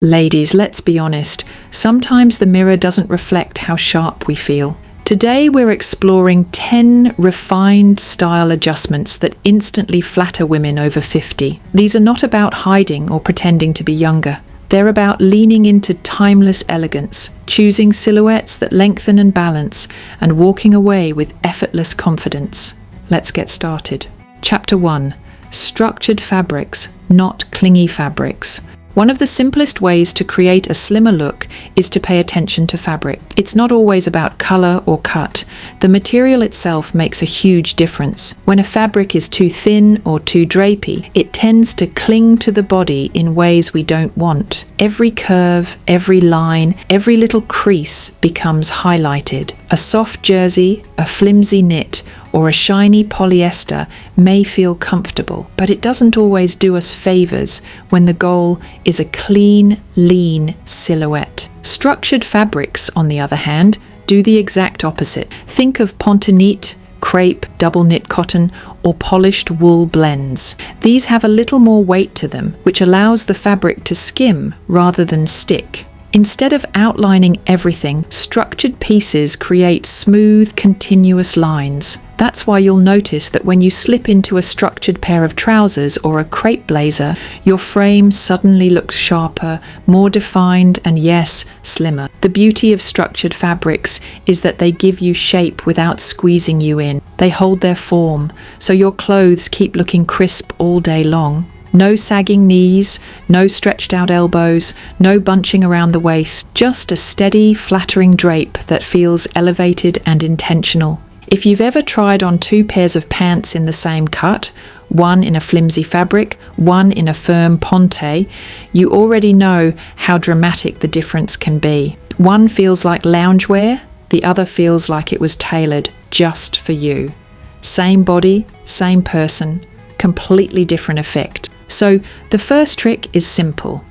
Ladies, let's be honest, sometimes the mirror doesn't reflect how sharp we feel. Today we're exploring 10 refined style adjustments that instantly flatter women over 50. These are not about hiding or pretending to be younger. They're about leaning into timeless elegance, choosing silhouettes that lengthen and balance, and walking away with effortless confidence. Let's get started. Chapter 1. Structured fabrics, not clingy fabrics. One of the simplest ways to create a slimmer look is to pay attention to fabric. It's not always about color or cut. The material itself makes a huge difference. When a fabric is too thin or too drapey, it tends to cling to the body in ways we don't want. Every curve, every line, every little crease becomes highlighted. A soft jersey, a flimsy knit, or a shiny polyester may feel comfortable, but it doesn't always do us favors when the goal is a clean, lean silhouette. Structured fabrics, on the other hand, do the exact opposite. Think of pontonite, crepe, double knit cotton, or polished wool blends. These have a little more weight to them, which allows the fabric to skim rather than stick. Instead of outlining everything, structured pieces create smooth, continuous lines. That's why you'll notice that when you slip into a structured pair of trousers or a crepe blazer, your frame suddenly looks sharper, more defined, and yes, slimmer. The beauty of structured fabrics is that they give you shape without squeezing you in. They hold their form, so your clothes keep looking crisp all day long. No sagging knees, no stretched out elbows, no bunching around the waist, just a steady, flattering drape that feels elevated and intentional. If you've ever tried on 2 pairs of pants in the same cut, one in a flimsy fabric, one in a firm ponte, you already know how dramatic the difference can be. One feels like loungewear, the other feels like it was tailored just for you. Same body, same person, completely different effect. So the first trick is simple.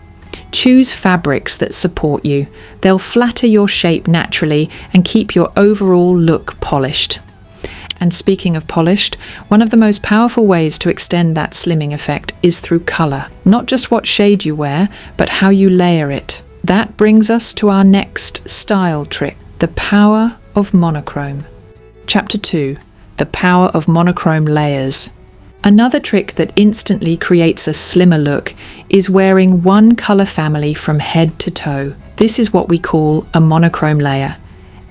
Choose fabrics that support you. They'll flatter your shape naturally and keep your overall look polished. And speaking of polished, one of the most powerful ways to extend that slimming effect is through color. Not just what shade you wear, but how you layer it. That brings us to our next style trick, the power of monochrome. Chapter 2. The power of monochrome layers. Another trick that instantly creates a slimmer look is wearing one color family from head to toe. This is what we call a monochrome layer,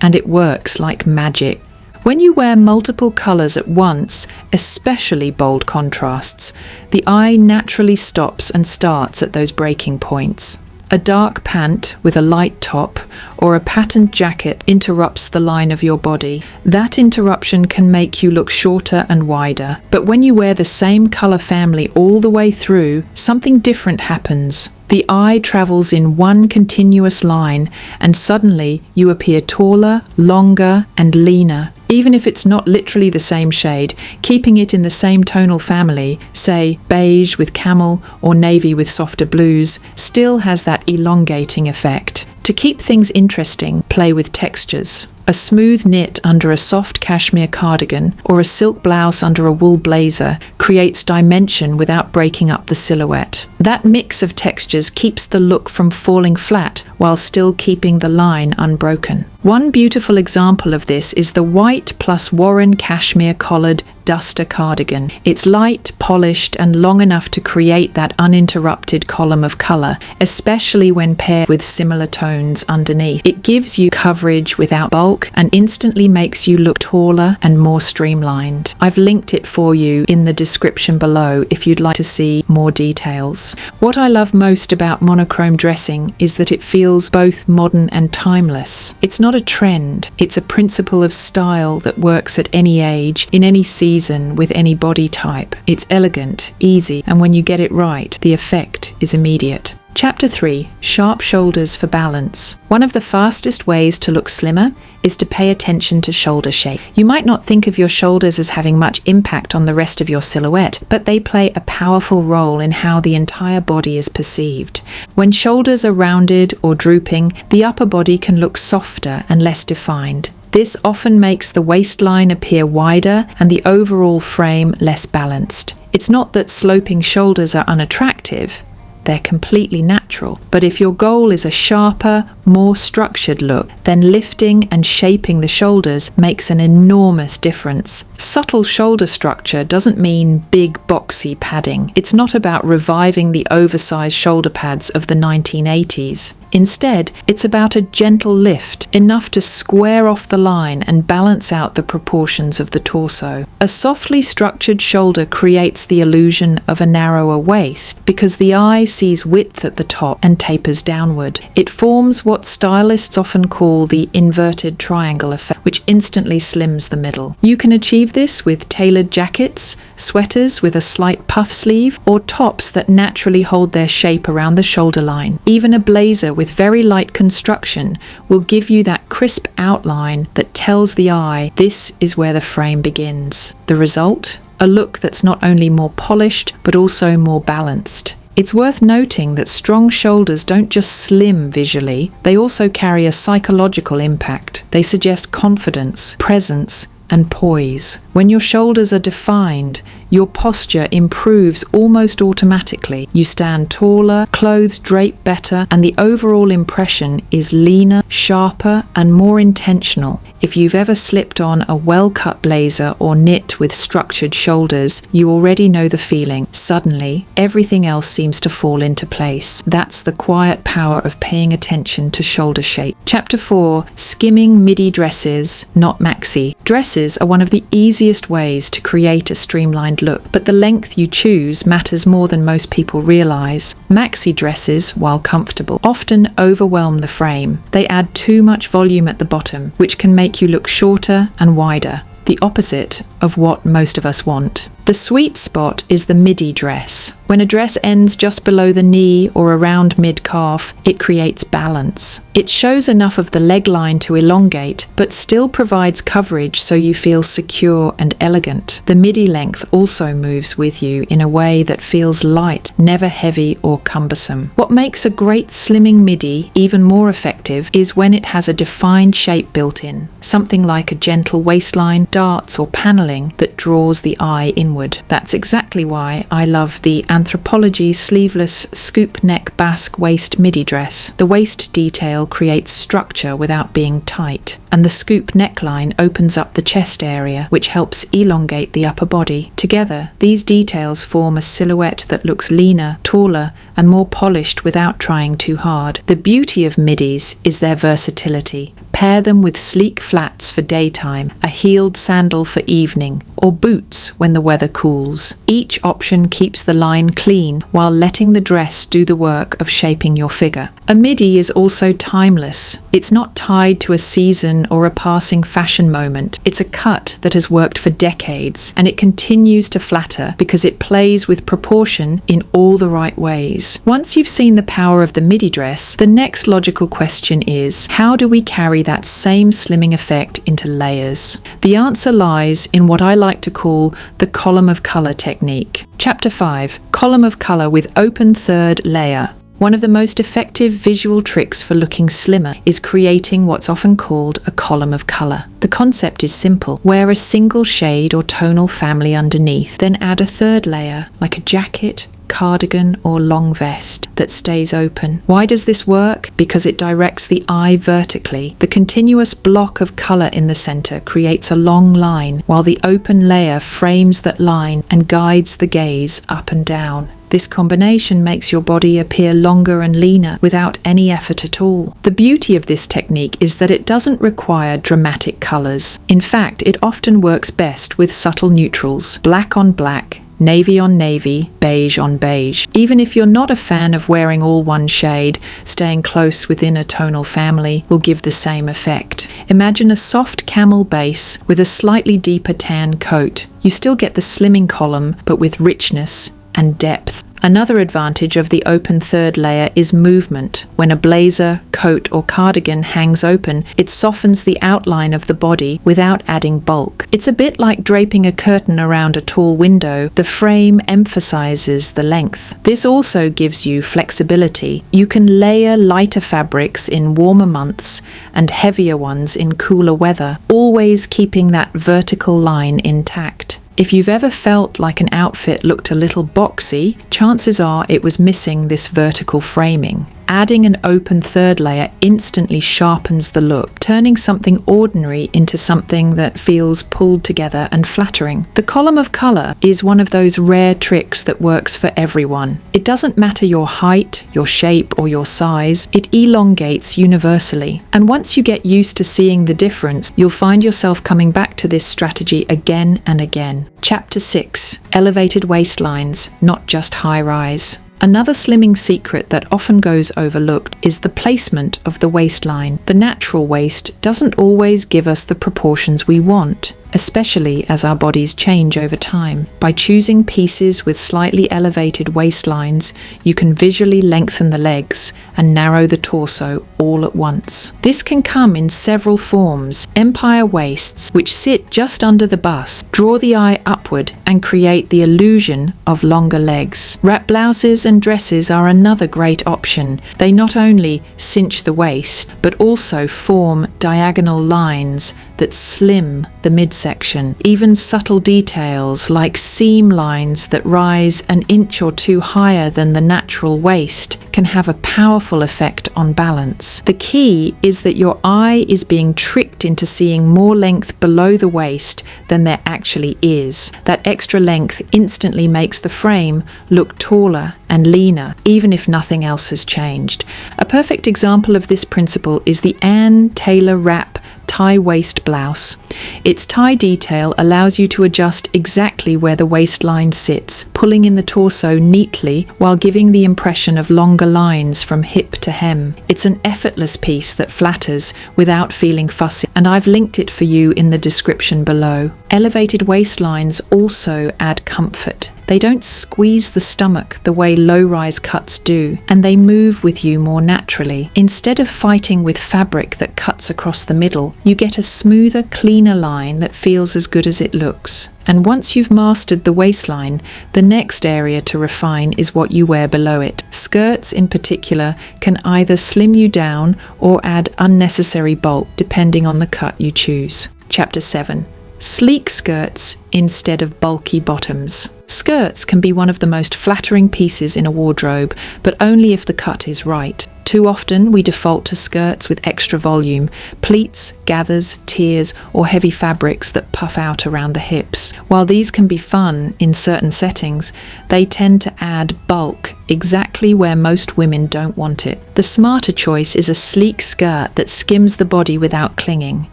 and it works like magic. When you wear multiple colors at once, especially bold contrasts, the eye naturally stops and starts at those breaking points. A dark pant with a light top or a patterned jacket interrupts the line of your body. That interruption can make you look shorter and wider. But when you wear the same color family all the way through, something different happens. The eye travels in one continuous line, and suddenly you appear taller, longer, and leaner. Even if it's not literally the same shade, keeping it in the same tonal family, say beige with camel or navy with softer blues, still has that elongating effect. To keep things interesting, play with textures. A smooth knit under a soft cashmere cardigan or a silk blouse under a wool blazer creates dimension without breaking up the silhouette. That mix of textures keeps the look from falling flat while still keeping the line unbroken. One beautiful example of this is the white plus Warren cashmere collared duster cardigan. It's light, polished, and long enough to create that uninterrupted column of color, especially when paired with similar tones underneath. It gives you coverage without bulk and instantly makes you look taller and more streamlined. I've linked it for you in the description below if you'd like to see more details. What I love most about monochrome dressing is that it feels both modern and timeless. It's not a trend, it's a principle of style that works at any age, in any season, with any body type. It's elegant, easy, and when you get it right, the effect is immediate. Chapter 3. Sharp shoulders for balance. One of the fastest ways to look slimmer is to pay attention to shoulder shape. You might not think of your shoulders as having much impact on the rest of your silhouette, but they play a powerful role in how the entire body is perceived. When shoulders are rounded or drooping, the upper body can look softer and less defined. This often makes the waistline appear wider and the overall frame less balanced. It's not that sloping shoulders are unattractive. they're completely natural. But if your goal is a sharper, more structured look, then lifting and shaping the shoulders makes an enormous difference. Subtle shoulder structure doesn't mean big boxy padding. It's not about reviving the oversized shoulder pads of the 1980s. Instead, it's about a gentle lift, enough to square off the line and balance out the proportions of the torso. A softly structured shoulder creates the illusion of a narrower waist because the eye sees width at the top and tapers downward. It forms what stylists often call the inverted triangle effect, which instantly slims the middle. You can achieve this with tailored jackets, sweaters with a slight puff sleeve, or tops that naturally hold their shape around the shoulder line. Even a blazer with very light construction will give you that crisp outline that tells the eye this is where the frame begins. The result? A look that's not only more polished but also more balanced. It's worth noting that strong shoulders don't just slim visually, they also carry a psychological impact. They suggest confidence, presence, and poise. When your shoulders are defined, your posture improves almost automatically. You stand taller, clothes drape better, and the overall impression is leaner, sharper, and more intentional. If you've ever slipped on a well-cut blazer or knit with structured shoulders, you already know the feeling. Suddenly, everything else seems to fall into place. That's the quiet power of paying attention to shoulder shape. Chapter 4. Skimming Midi dresses, not Maxi. Dresses are one of the easiest ways to create a streamlined look, but the length you choose matters more than most people realize. Maxi dresses, while comfortable, often overwhelm the frame. They add too much volume at the bottom, which can make you look shorter and wider, the opposite of what most of us want. The sweet spot is the midi dress. When a dress ends just below the knee or around mid-calf, it creates balance. It shows enough of the leg line to elongate, but still provides coverage so you feel secure and elegant. The midi length also moves with you in a way that feels light, never heavy or cumbersome. What makes a great slimming midi even more effective is when it has a defined shape built in, something like a gentle waistline, darts or paneling that draws the eye inward. That's exactly why I love the ANTHROPOLOGIE sleeveless scoop neck Basque-Waist midi dress. The waist detail creates structure without being tight, and the scoop neckline opens up the chest area, which helps elongate the upper body. Together, these details form a silhouette that looks leaner, taller, and more polished without trying too hard. The beauty of midis is their versatility. Pair them with sleek flats for daytime, a heeled sandal for evening, or boots when the weather cools. Each option keeps the line clean while letting the dress do the work of shaping your figure. A midi is also timeless. It's not tied to a season or a passing fashion moment. It's a cut that has worked for decades, and it continues to flatter because it plays with proportion in all the right ways. Once you've seen the power of the midi dress, the next logical question is, how do we carry that same slimming effect into layers? The answer lies in what I like to call the column of colour technique. Chapter 5. Column of colour with open third layer. One of the most effective visual tricks for looking slimmer is creating what's often called a column of colour. The concept is simple. Wear a single shade or tonal family underneath, then add a third layer, like a jacket, cardigan or long vest, that stays open. Why does this work? Because it directs the eye vertically. The continuous block of colour in the centre creates a long line, while the open layer frames that line and guides the gaze up and down. This combination makes your body appear longer and leaner without any effort at all. The beauty of this technique is that it doesn't require dramatic colours. In fact, it often works best with subtle neutrals, black on black, navy on navy, beige on beige. Even if you're not a fan of wearing all one shade, staying close within a tonal family will give the same effect. Imagine a soft camel base with a slightly deeper tan coat. You still get the slimming column, but with richness and depth. Another advantage of the open third layer is movement. When a blazer, coat or cardigan hangs open, it softens the outline of the body without adding bulk. It's a bit like draping a curtain around a tall window. The frame emphasizes the length. This also gives you flexibility. You can layer lighter fabrics in warmer months and heavier ones in cooler weather, always keeping that vertical line intact. If you've ever felt like an outfit looked a little boxy, chances are it was missing this vertical framing. Adding an open third layer instantly sharpens the look, turning something ordinary into something that feels pulled together and flattering. The column of colour is one of those rare tricks that works for everyone. It doesn't matter your height, your shape, or your size, it elongates universally. And once you get used to seeing the difference, you'll find yourself coming back to this strategy again and again. Chapter 6. Elevated waistlines, not just high-rise. Another slimming secret that often goes overlooked is the placement of the waistline. The natural waist doesn't always give us the proportions we want, especially as our bodies change over time. By choosing pieces with slightly elevated waistlines, you can visually lengthen the legs and narrow the torso all at once. This can come in several forms. Empire waists, which sit just under the bust, draw the eye upward and create the illusion of longer legs. Wrap blouses and dresses are another great option. They not only cinch the waist, but also form diagonal lines that slim the midsection. Even subtle details like seam lines that rise an inch or two higher than the natural waist can have a powerful effect on balance. The key is that your eye is being tricked into seeing more length below the waist than there actually is. That extra length instantly makes the frame look taller and leaner, even if nothing else has changed. A perfect example of this principle is the Ann Taylor wrap tie waist blouse. Its tie detail allows you to adjust exactly where the waistline sits, pulling in the torso neatly while giving the impression of longer lines from hip to hem. It's an effortless piece that flatters without feeling fussy, and I've linked it for you in the description below. Elevated waistlines also add comfort. They don't squeeze the stomach the way low-rise cuts do, and they move with you more naturally. Instead of fighting with fabric that cuts across the middle, you get a smoother, cleaner line that feels as good as it looks. And once you've mastered the waistline, the next area to refine is what you wear below it. Skirts in particular can either slim you down or add unnecessary bulk, depending on the cut you choose. Chapter 7. Sleek skirts instead of bulky bottoms. Skirts can be one of the most flattering pieces in a wardrobe, but only if the cut is right. Too often we default to skirts with extra volume, pleats, gathers, tiers, or heavy fabrics that puff out around the hips. While these can be fun in certain settings, they tend to add bulk exactly where most women don't want it. The smarter choice is a sleek skirt that skims the body without clinging.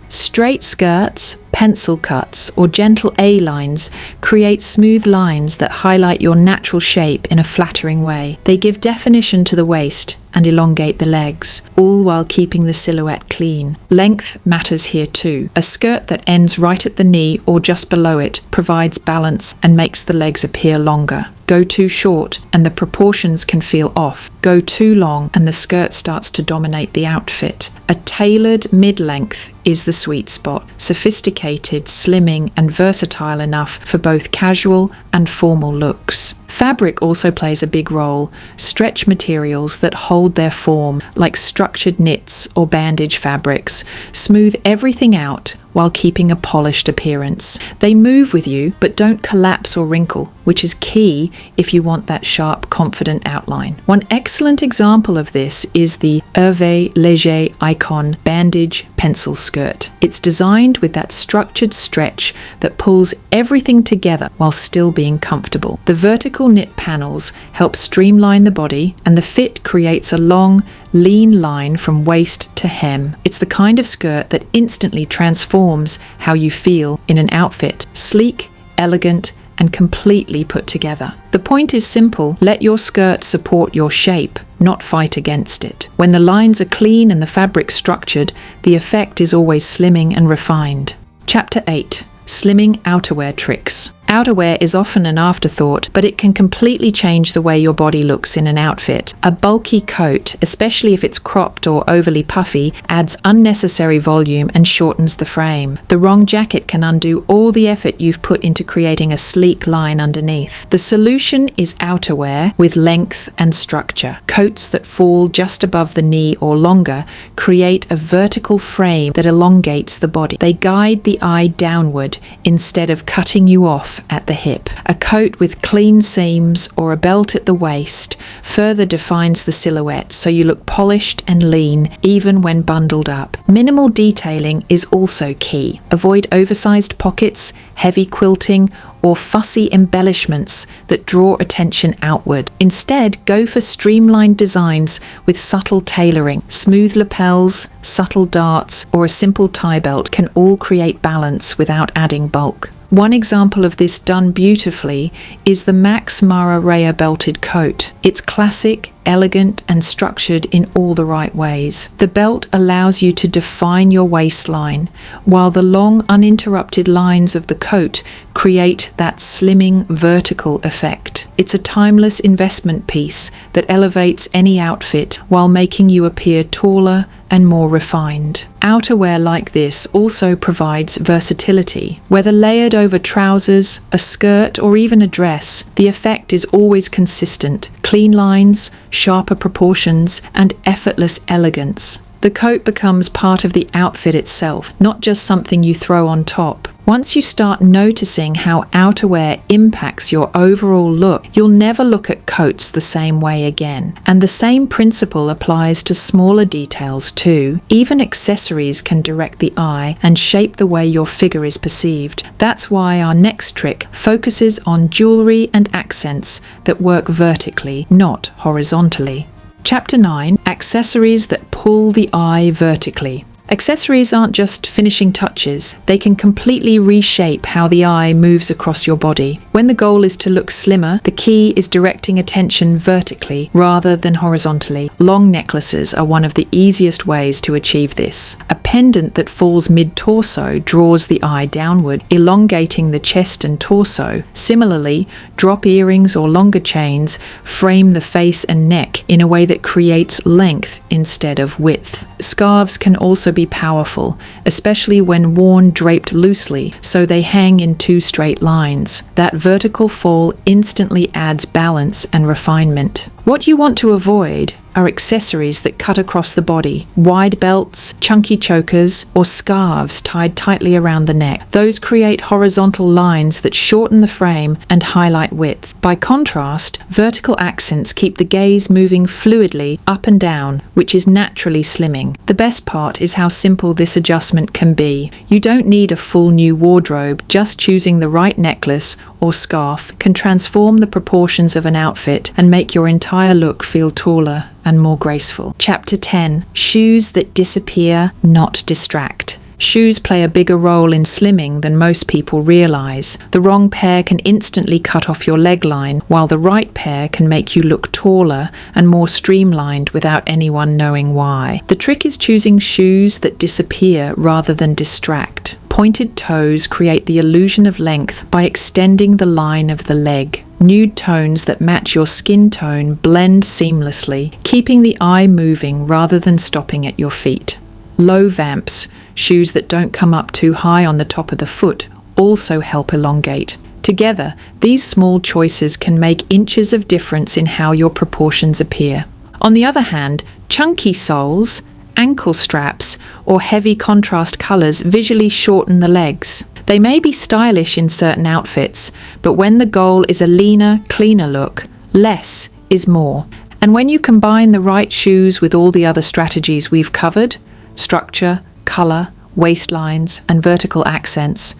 Straight skirts, pencil cuts, or gentle A-lines create smooth lines that highlight your natural shape in a flattering way. They give definition to the waist and elongate the legs, all while keeping the silhouette clean. Length matters here too. A skirt that ends right at the knee or just below it provides balance and makes the legs appear longer. Go too short and the proportions can feel off. Go too long and the skirt starts to dominate the outfit. A tailored mid-length is the sweet spot, sophisticated, slimming, and versatile enough for both casual and formal looks. Fabric also plays a big role. Stretch materials that hold their form, like structured knits or bandage fabrics, smooth everything out while keeping a polished appearance. They move with you, but don't collapse or wrinkle, which is key if you want that sharp, confident outline. One excellent example of this is the HERVÉ LÉGER Icon Bandage Pencil Skirt. It's designed with that structured stretch that pulls everything together while still being comfortable. The vertical knit panels help streamline the body, and the fit creates a long, lean line from waist to hem. It's the kind of skirt that instantly transforms how you feel in an outfit. Sleek, elegant, and completely put together. The point is simple: let your skirt support your shape, not fight against it. When the lines are clean and the fabric structured, the effect is always slimming and refined. Chapter 8. Slimming outerwear tricks. Outerwear is often an afterthought, but it can completely change the way your body looks in an outfit. A bulky coat, especially if it's cropped or overly puffy, adds unnecessary volume and shortens the frame. The wrong jacket can undo all the effort you've put into creating a sleek line underneath. The solution is outerwear with length and structure. Coats that fall just above the knee or longer create a vertical frame that elongates the body. They guide the eye downward instead of cutting you off cuff at the hip. A coat with clean seams or a belt at the waist further defines the silhouette, so you look polished and lean even when bundled up. Minimal detailing is also key. Avoid oversized pockets, heavy quilting, or fussy embellishments that draw attention outward. Instead, go for streamlined designs with subtle tailoring. Smooth lapels, subtle darts, or a simple tie belt can all create balance without adding bulk. One example of this done beautifully is the Max Mara Rea belted coat. It's classic, elegant, and structured in all the right ways. The belt allows you to define your waistline, while the long, uninterrupted lines of the coat create that slimming vertical effect. It's a timeless investment piece that elevates any outfit while making you appear taller and more refined. Outerwear like this also provides versatility. Whether layered over trousers, a skirt, or even a dress, the effect is always consistent. Clean lines, sharper proportions, and effortless elegance. The coat becomes part of the outfit itself, not just something you throw on top. Once you start noticing how outerwear impacts your overall look, you'll never look at coats the same way again. And the same principle applies to smaller details too. Even accessories can direct the eye and shape the way your figure is perceived. That's why our next trick focuses on jewelry and accents that work vertically, not horizontally. Chapter 9: Accessories that pull the eye vertically. Accessories aren't just finishing touches, they can completely reshape how the eye moves across your body. When the goal is to look slimmer, the key is directing attention vertically rather than horizontally. Long necklaces are one of the easiest ways to achieve this. A pendant that falls mid-torso draws the eye downward, elongating the chest and torso. Similarly, drop earrings or longer chains frame the face and neck in a way that creates length instead of width. Scarves can also be powerful, especially when worn draped loosely, so they hang in two straight lines. That vertical fall instantly adds balance and refinement. What you want to avoid are accessories that cut across the body. Wide belts, chunky chokers, or scarves tied tightly around the neck. Those create horizontal lines that shorten the frame and highlight width. By contrast, vertical accents keep the gaze moving fluidly up and down, which is naturally slimming. The best part is how simple this adjustment can be. You don't need a full new wardrobe. Just choosing the right necklace or scarf can transform the proportions of an outfit and make your entire look feel taller and more graceful. Chapter 10: Shoes that disappear, not distract. Shoes play a bigger role in slimming than most people realize. The wrong pair can instantly cut off your leg line, while the right pair can make you look taller and more streamlined without anyone knowing why. The trick is choosing shoes that disappear rather than distract. Pointed toes create the illusion of length by extending the line of the leg. Nude tones that match your skin tone blend seamlessly, keeping the eye moving rather than stopping at your feet. Low vamps, shoes that don't come up too high on the top of the foot, also help elongate. Together, these small choices can make inches of difference in how your proportions appear. On the other hand, chunky soles, ankle straps, or heavy contrast colours visually shorten the legs. They may be stylish in certain outfits, but when the goal is a leaner, cleaner look, less is more. And when you combine the right shoes with all the other strategies we've covered, structure, colour, waistlines, and vertical accents,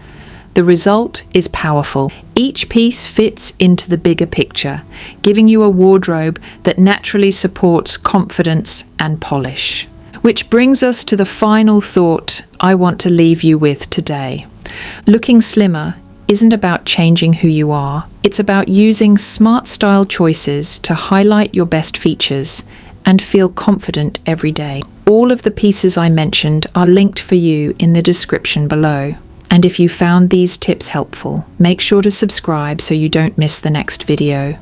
the result is powerful. Each piece fits into the bigger picture, giving you a wardrobe that naturally supports confidence and polish. Which brings us to the final thought I want to leave you with today. Looking slimmer isn't about changing who you are. It's about using smart style choices to highlight your best features and feel confident every day. All of the pieces I mentioned are linked for you in the description below. And if you found these tips helpful, make sure to subscribe so you don't miss the next video.